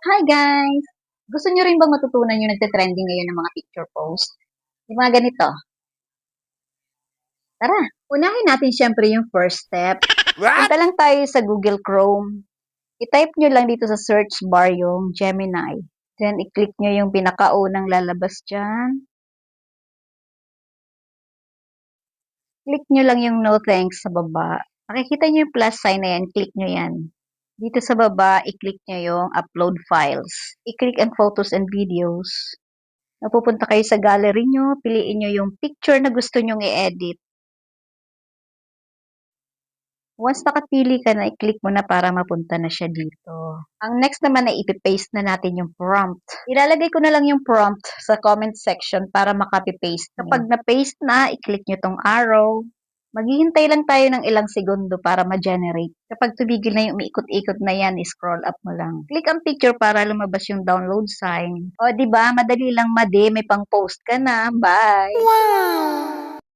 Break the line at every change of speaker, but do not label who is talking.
Hi guys! Gusto niyo rin bang matutunan yung nagte-trending ngayon ng mga picture post? Yung mga ganito. Tara, unahin natin syempre yung first step. Punta
What?
lang tayo sa Google Chrome. I-type nyo lang dito sa search bar yung Gemini. Then, i-click nyo yung pinakaunang lalabas dyan. Click nyo lang yung no thanks sa baba. Makikita nyo yung plus sign na yan, click nyo yan. Dito sa baba, i-click nyo yung upload files. I-click ang photos and videos. Napupunta kayo sa gallery nyo, piliin nyo yung picture na gusto nyong i-edit. Once nakapili ka na, i-click mo na para mapunta na siya dito. Ang next naman ay ipipaste na natin yung prompt. Ilalagay ko na lang yung prompt sa comment section para makapy-paste nyo. Kapag na-paste na, i-click nyo tong arrow. Maghihintay lang tayo ng ilang segundo para ma-generate. Kapag tumigil na yung umiikot-ikot na yan, scroll up mo lang. Click ang picture para lumabas yung download sign. O, di ba? Madali lang, may pang-post ka na. Bye!
Wow!